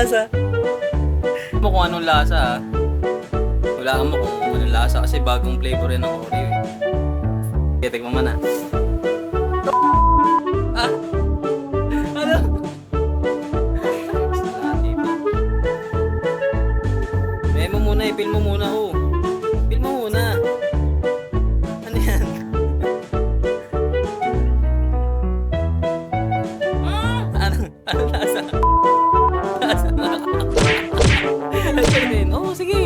lasa. Mo kung anong lasa ha. Wala mo kung anong lasa kasi bagong flavor yan ng Oreo. Kaya tignan mo na. Ah! Ano? Pil mo muna, ipil mo muna oh. Pil mo muna. Ano yan? Ano lasa? Lasa na. Oh, sige.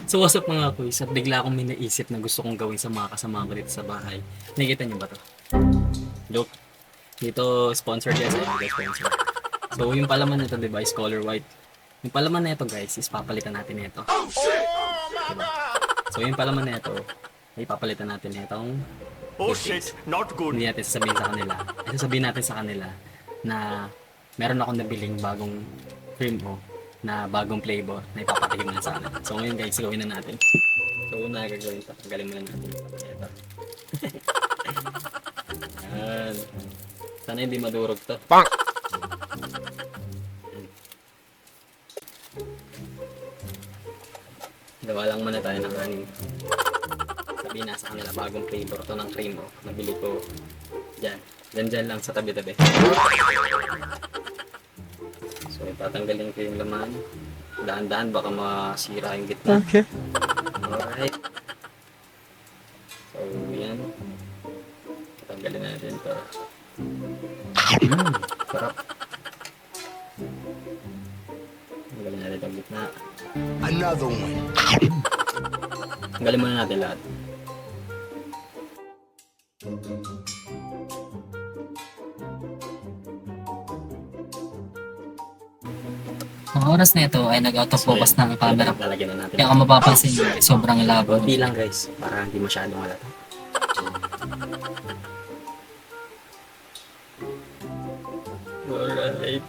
So what's up mga kuys, at bigla akong may naisip na gusto kong gawin sa mga kasama ko dito sa bahay. Nakikita niyo ba to? Look, dito sponsor guys, sponsor. So yung palaman nito diba is color white. Yung palaman na ito guys is papalitan natin ito. Diba? So yung palaman na ito, ay papalitan natin itong not good. Hindi natin sasabihin sa kanila. Ay sasabihin natin sa kanila na meron akong nabiling bagong cream o na bagong flavor na ipapatikim na sa kanila. So ngayon guys, gawin na natin. So una gagawin ito. Tanggalin muna natin. Ito. Yan. Sana hindi madurog to. Pang! Gawa lang muna tayo ng hangin. Sabihin na sa kanila bagong flavor to ng cream o. Nabili ko dyan. Dyan lang sa tabi-tabi. So tatanggalin ko yung laman. Daan-daan baka masira yung gitna. Okay. Alright. So yan. Tatanggalin natin ito. Sarap. Tanggalin natin yung gitna. Another one. Tanggalin muna natin lahat. Ang oras na ito ay nag-out of focus ng camera. Lalagyan na natin. Kaya kung mapapansin nyo, sobrang labo. Konti lang guys, para hindi masyadong malata. Alright.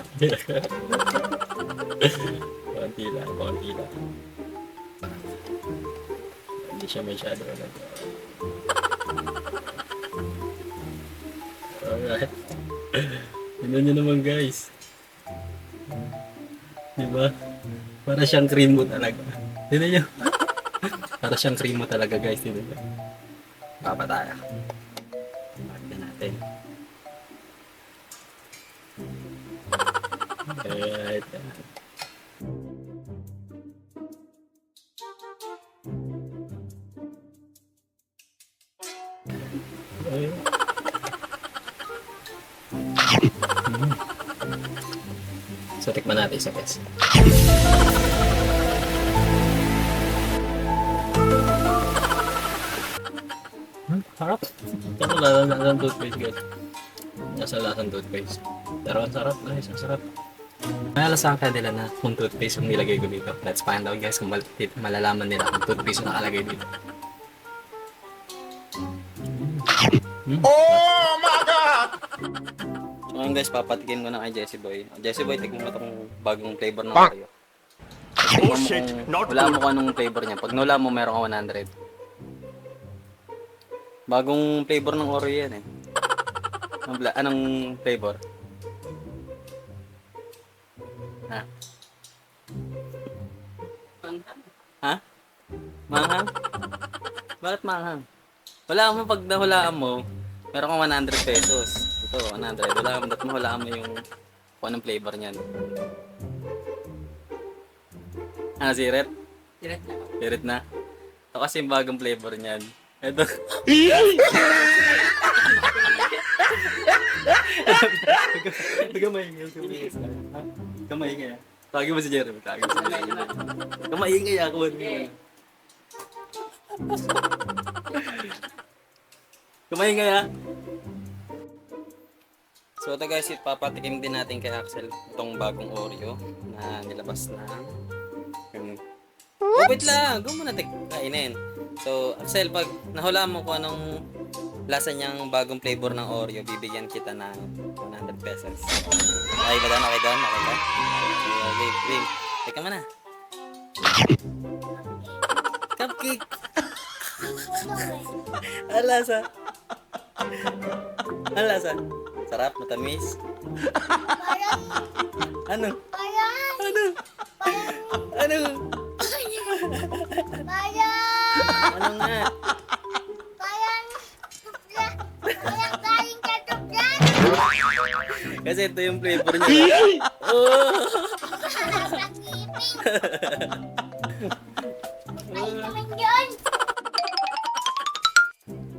Konti lang, konti lang. Hindi siya masyado malata. Alright. Tignan nyo naman guys. Diba? Para siyang cream mo talaga. Tignan nyo. Para siyang cream mo talaga guys. Tignan nyo. Papataya. Lagyan natin. Alright. So, tikman natin isa guys. Sarap. Ito lasang toothpaste guys. Nasa lasang toothpaste. Pero ang sarap guys, ang sarap. May alasan ka nila na kung toothpaste yung nilagay ko dito. Let's find out guys kung malalaman nila kung toothpaste yung nakalagay dito. Oh my God! So ngayon guys, papatikin ko na kay Jesse Boy. Jesse Boy, tignan mo itong bagong flavor ng Oreo. Oh shit, not Wala mo good. kung anong flavor niya. Pag nula mo, meron ka 100. Bagong flavor ng Oreo yan eh. Anong flavor? Ha? Ha? Manghang? Bakit manghang? Wala mo, pag nahulaan mo, meron kang 100 pesos. Ito, 100. Wala mo, dapat mahulaan mo yung kung anong flavor niyan. Ano, siret? Siret na. Ito kasi yung bagong flavor niyan. Ito. Kamaingay. Kamaingay. Tawagin mo si Jeremy. Tawagin mo si Jeremy. Kamaingay ako. Kamaingay ha. So ito guys, papatikim din natin kay Axel itong bagong Oreo na nilabas na. Oh, wait lang. Go muna kainin. So, Axel, pag nahulaan mo kung anong lasa niyang bagong flavor ng Oreo, bibigyan kita ng 100 pesos. Okay ba doon? Okay doon? Okay ba? Okay, wait. Teka mo na. Cupcake. Ang lasa. Ang lasa. Sarap, matamis. Ano? Ano? Ano? Ano nga? Kasi ito yung flavor niya. Oh!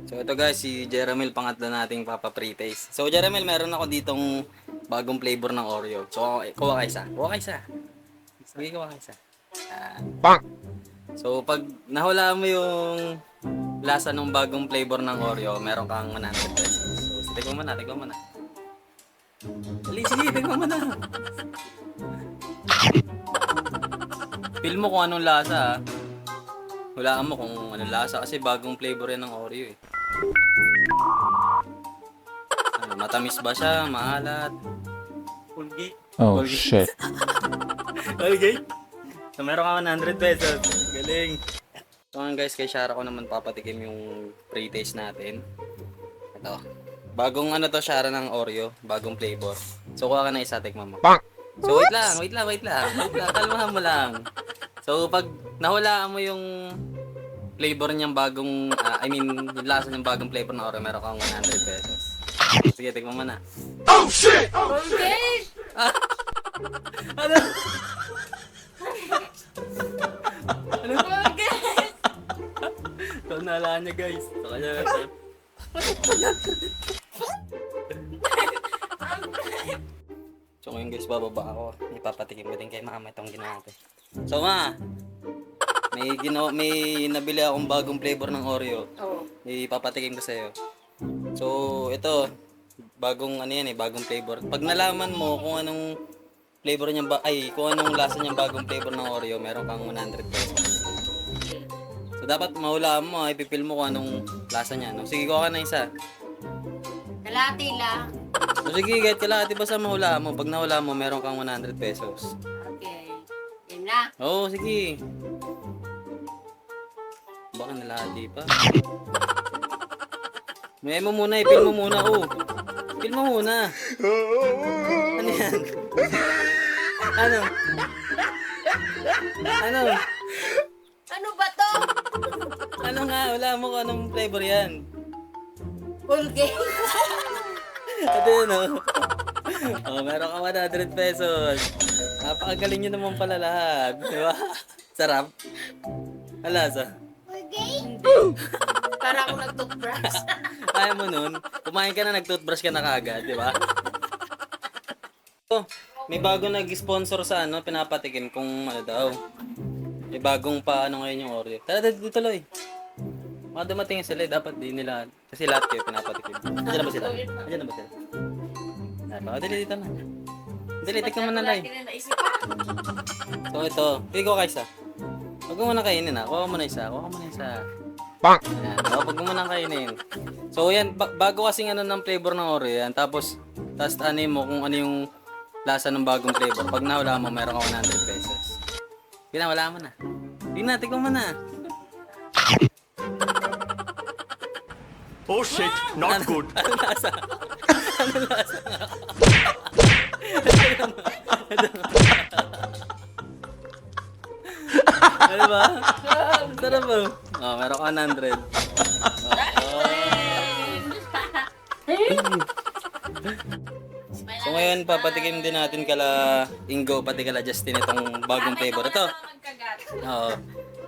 So ito guys, si Jeramel pangatlo nating papa pre-taste. So Jeramel, meron ako ditong bagong flavor ng Oreo. So kuha ka isa. Kuha ka isa. Sige, kuha ka isa. So pag nahula mo yung lasa ng bagong flavor ng Oreo, meron kang 100 pesos. So tignan mo na, tignan mo na. Dali, sige, tignan mo na. Feel mo kung anong lasa, ha? Hulaan mo kung anong lasa kasi bagong flavor yan ng Oreo, eh. Ano, matamis ba siya? Maalat? Colgate? Oh Colgate. shit. Colgate? So meron ka 100 pesos. Galing. So ngayon guys, kay Shara ko naman papatikim yung pre-taste natin. Ito. Bagong ano to, Shara, ng Oreo. Bagong flavor. So kuha ka na isa, tikman mo. So wait lang. Kalmahan mo lang. So pag nahulaan mo yung flavor niyang bagong, yung lasa niyang bagong flavor ng Oreo, meron kang 100 pesos. Sige, tikman mo na. Oh shit! Ano? Ano? Ito, nalaan niya guys. Ito kanya. So ngayon guys, bababa ako. Ipapatikim ko din kay mama itong ginawa natin. So ma, may nabili akong bagong flavor ng Oreo. Ipapatikim ko sa'yo. So ito, bagong ano yan eh, bagong flavor. Pag nalaman mo kung anong flavor niya kung anong lasa niyang bagong flavor ng Oreo, meron kang 100 pesos. So dapat mahulaan mo, ipipil mo kung anong lasa niya, no? Sige, kuha ka na isa. Kalati lang. So sige, kahit kalahati basta mahulaan mo. Pag nahulaan mo, meron kang 100 pesos. Okay. Yan na. Oo, sige. Baka nalahati pa. May mo muna, ipil mo muna, oh. Ipil mo muna. Ano yan? Ano? Ano? Ano ba to? Ano nga? Wala mo kung anong flavor yan. Colgate. Ito yun, oh. Oh, meron ka 100 pesos. Napakagaling nyo naman pala lahat. Di ba? Sarap. Alasa. Para ako nag-toothbrush. Kaya mo nun, kumain ka na, nag-toothbrush ka na kagad, di ba? So, may bago nag-sponsor sa ano, pinapatikim kung ano daw. May bagong paano ngayon yung Oreo. Tara, dito tuloy. Mga dumating sila, dapat di nila, kasi lahat kayo pinapatikim. Nandiyan na ba sila? Nandiyan na ba sila? Baka dili dito na. Dili, tikman mo na lang. So ito, pigo ka isa. Huwag mo muna kainin ha. Kuha mo na isa. Ayan, huwag mo muna kainin. So yan, bago kasing ano ng flavor ng Oreo yan. Tapos ano mo kung ano yung lasa ng bagong flavor. Pag nawala mo, meron ka 100 pesos. Wala mo na. Tingnan, tikman mo na. Oh shit, not good. Ano lasa? Ano ba? Sarap ba? Oh, meron ka 100. So ngayon, papatikim din natin kala Ingo, pati kala Justin itong bagong flavor. Ito. Oo.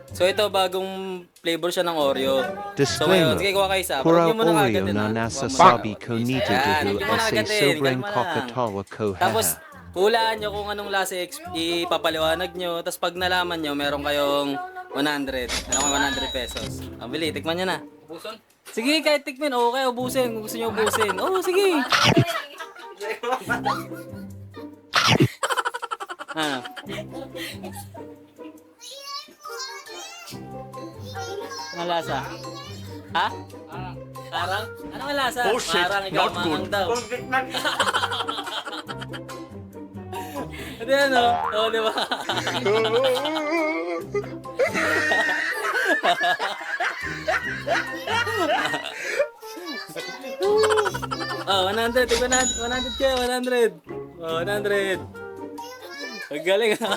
So ito, bagong flavor siya ng Oreo. So ngayon, sige, kuha kayo isa. Pura Parang mo na Oreo kagad din, na ha? nasa Kuha mo na. sabi ko nito Ayan, duhu huwag mo na sa agatin, sobrang kalma lang. kakatawa ko Tapos, haha. hulaan nyo kung anong lasa ipapaliwanag nyo. Tapos pag nalaman nyo, meron kayong 100. Meron kayong 100 pesos. Ang bili, tikman nyo na. Ubuson? Sige, kahit tikmin. Okay, ubusin. Kung gusto nyo ubusin. Oo, sige. Ah. Anong lasa? Ha? Parang? Anong lasa? Oh, shit. Parang ikaw Not good. mangang daw. Ano yan, oh? Oo, di ba? Oh, 100. Tignan natin. 100 ka. 100. Oh, 100. Ang galing ha.